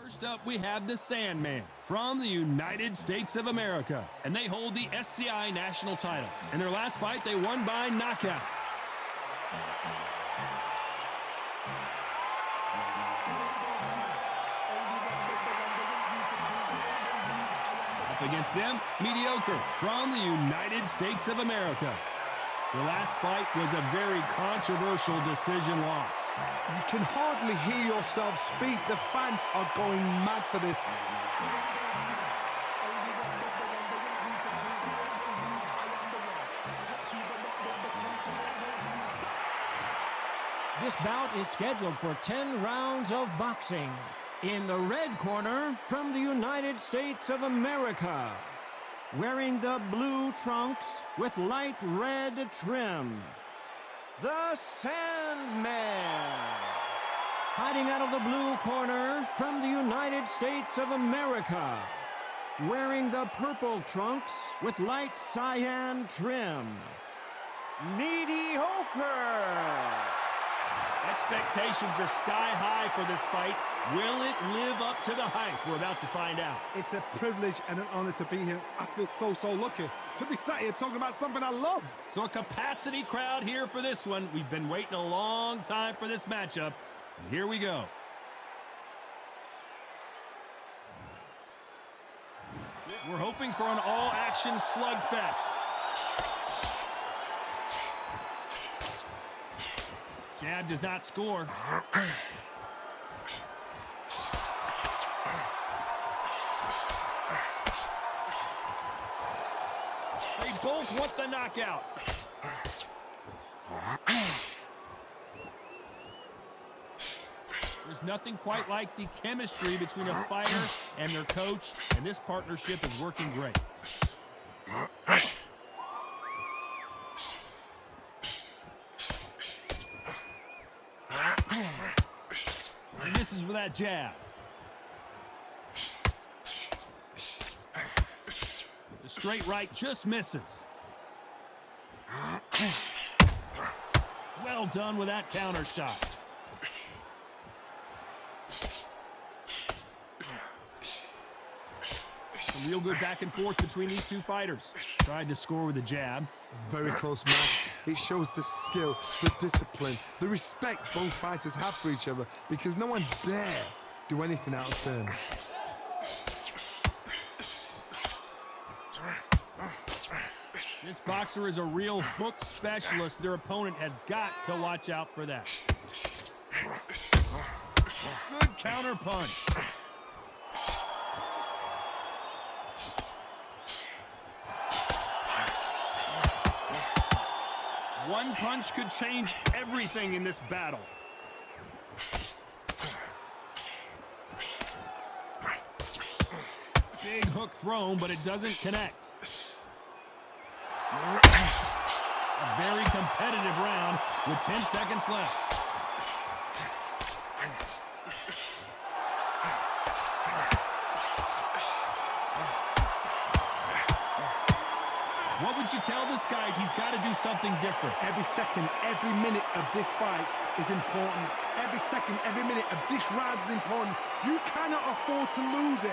First up, we have the Sandman from the United States of America, and they hold the SCI national title. In their last fight, they won by knockout. Up against them, Mediocre from the United States of America. The last fight was a very controversial decision loss. You can hardly hear yourself speak. The fans are going mad for this. This bout is scheduled for 10 rounds of boxing. In the red corner, from the United States of America, wearing the blue trunks with light red trim, the Sandman. Fighting out of the blue corner, from the United States of America, wearing the purple trunks with light cyan trim, Mediocre. Expectations are sky high for this fight. Will it live up to the hype? We're about to find out. It's a privilege and an honor to be here. I feel so lucky to be sat here talking about something I love. So a capacity crowd here for this one. We've been waiting a long time for this matchup, and here we go. We're hoping for an all-action slugfest. Jab does not score. They both want the knockout. There's nothing quite like the chemistry between a fighter and their coach, and this partnership is working great. He misses with that jab. The straight right just misses. Well done with that counter shot. A real good back and forth between these two fighters. Tried to score with a jab. Very close match. It shows the skill, the discipline, the respect both fighters have for each other, because no one dare do anything out of turn. This boxer is a real hook specialist. Their opponent has got to watch out for that. Good counter punch. One punch could change everything in this battle. Big hook thrown, but it doesn't connect. A very competitive round with 10 seconds left. What would you tell this guy? He's got to do something different. Every second, every minute of this fight is important. Every second, every minute of this round is important. You cannot afford to lose it.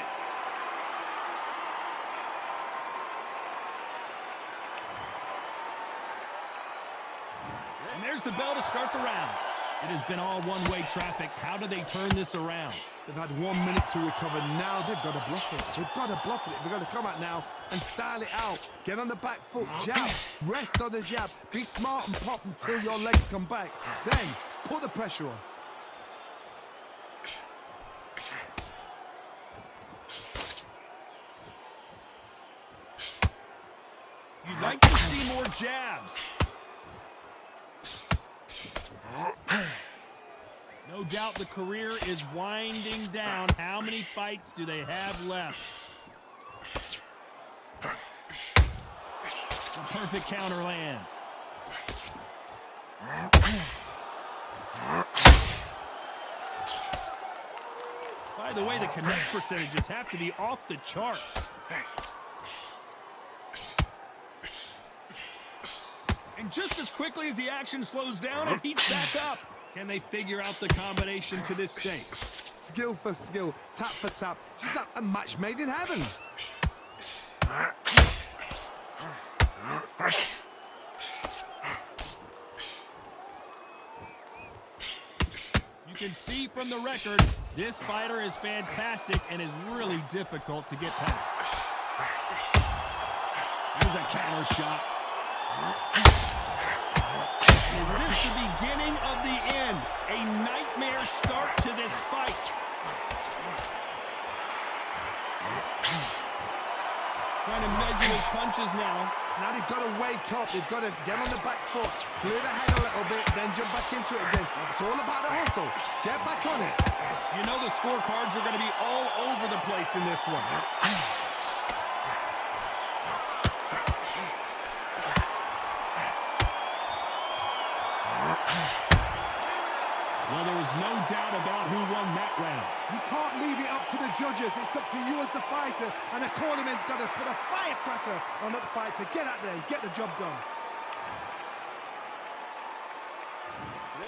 And there's the bell to start the round. It has been all one-way traffic. How do they turn this around? They've had 1 minute to recover. Now they've got to bluff it. They've got to bluff it. They've got to come out now and style it out. Get on the back foot, jab, rest on the jab. Be smart and pop until your legs come back. Then put the pressure on. You'd like to see more jabs. No doubt the career is winding down. How many fights do they have left? The perfect counter lands. By the way, the connect percentages have to be off the charts. And just as quickly as the action slows down, it heats back up. Can they figure out the combination to this safe? skill for skill, tap for tap. She's like a match made in heaven. You can see from the record, this fighter is fantastic and is really difficult to get past. Here's a counter shot. Is this the beginning of the end? A nightmare start to this fight. Trying to measure his punches now. Now they've got to wake up. They've got to get on the back foot, clear the head a little bit, then jump back into it again. It's all about the hustle. Get back on it. You know the scorecards are going to be all over the place in this one. Well, there was no doubt about who won that round. You can't leave it up to the judges. It's up to you as the fighter, and the cornerman's got to put a firecracker on that fight to get out there and get the job done.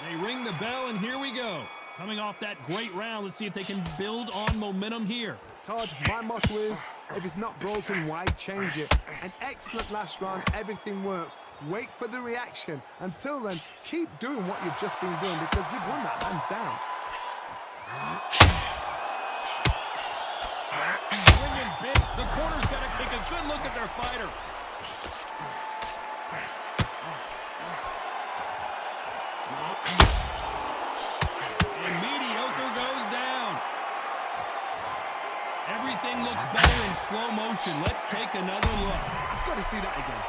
They ring the bell, and here we go. Coming off that great round, let's see if they can build on momentum here. Todd, my motto is, if it's not broken, why change it? An excellent last round, everything works. Wait for the reaction. Until then, keep doing what you've just been doing because you've won that hands down. Swinging big. The corner's got to take a good look at their fighter. And mediocre goes down. Everything looks better in slow motion. Let's take another look. I've got to see that again.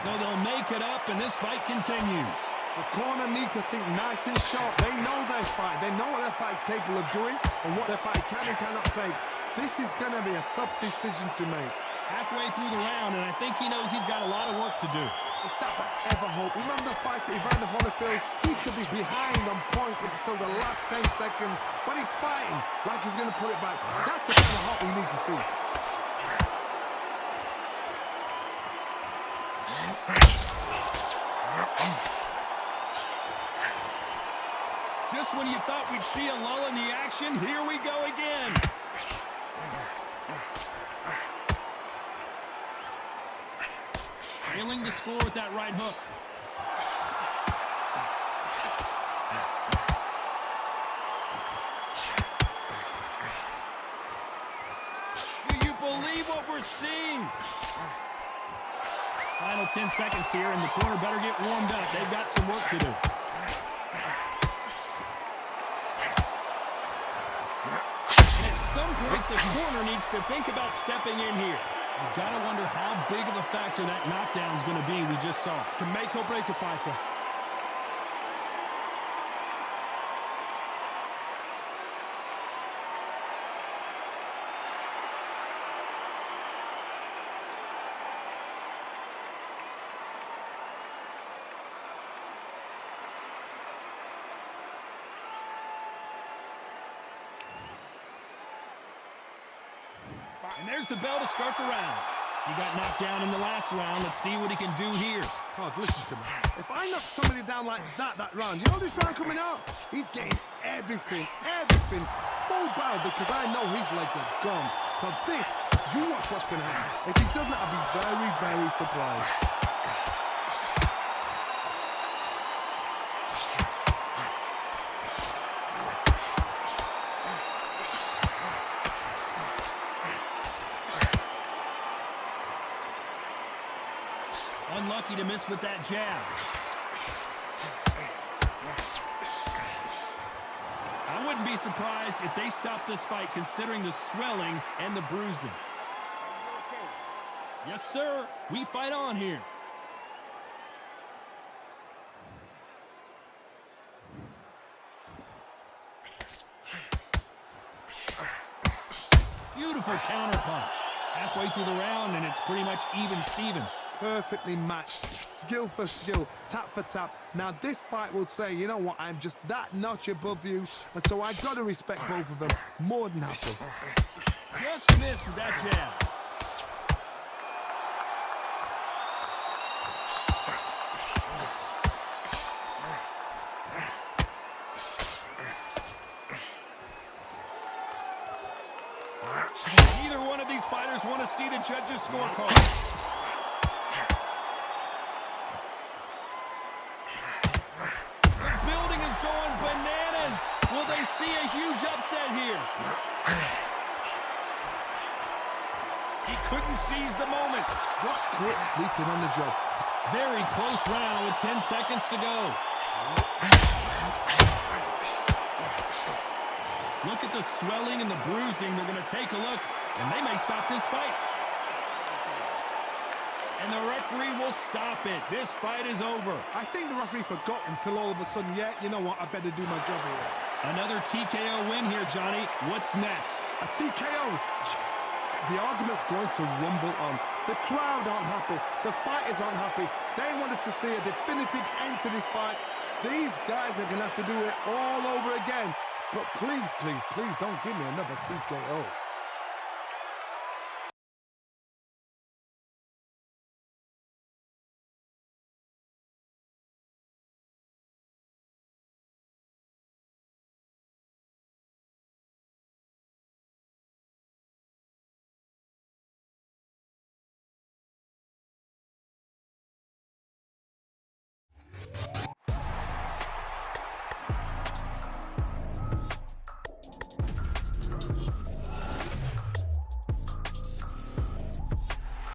So they'll make it up, and this fight continues. The corner need to think nice and sharp. They know their fight. They know what their fight is capable of doing and what their fight can and cannot take. This is going to be a tough decision to make. Halfway through the round, and I think he knows he's got a lot of work to do. It's that forever hope. Remember the fight at Evander Holyfield? He could be behind on points until the last 10 seconds, but he's fighting like he's going to pull it back. That's the kind of hope we need to see. Just when you thought we'd see a lull in the action, here we go again. Failing to score with that right hook. Do you believe what we're seeing? Final 10 seconds here, and the corner better get warmed up. They've got some work to do. And at some point, the corner needs to think about stepping in here. You've got to wonder how big of a factor that knockdown is going to be we just saw. Can make or break a fighter. And there's the bell to start the round. He got knocked down in the last round. Let's see what he can do here. Todd, listen to me. If I knock somebody down like that round, you know this round coming out? He's getting everything full barrel because I know his legs are gone. So this, you watch what's going to happen. If he doesn't, I'll be very, very surprised. Unlucky to miss with that jab. I wouldn't be surprised if they stop this fight considering the swelling and the bruising. Yes, sir. We fight on here. Beautiful counter punch. Halfway through the round, and it's pretty much even Steven. Perfectly matched, skill for skill, tap for tap. Now this fight will say, you know what, I'm just that notch above you, and so I got to respect both of them more than happy. Just missed with that jab. Neither one of these fighters want to see the judges' scorecard. The building is going bananas. Will they see a huge upset here? He couldn't seize the moment. What grit sleeping on the job. Very close round with 10 seconds to go. Look at the swelling and the bruising. They're going to take a look, and they may stop this fight. And the referee will stop it. This fight is over. I think the referee forgot until all of a sudden, yeah, you know what, I better do my job here. Another TKO win here, Johnny. What's next? A TKO. The argument's going to rumble on. The crowd aren't happy. The fighters aren't happy. They wanted to see a definitive end to this fight. These guys are going to have to do it all over again. But please, please, please don't give me another TKO.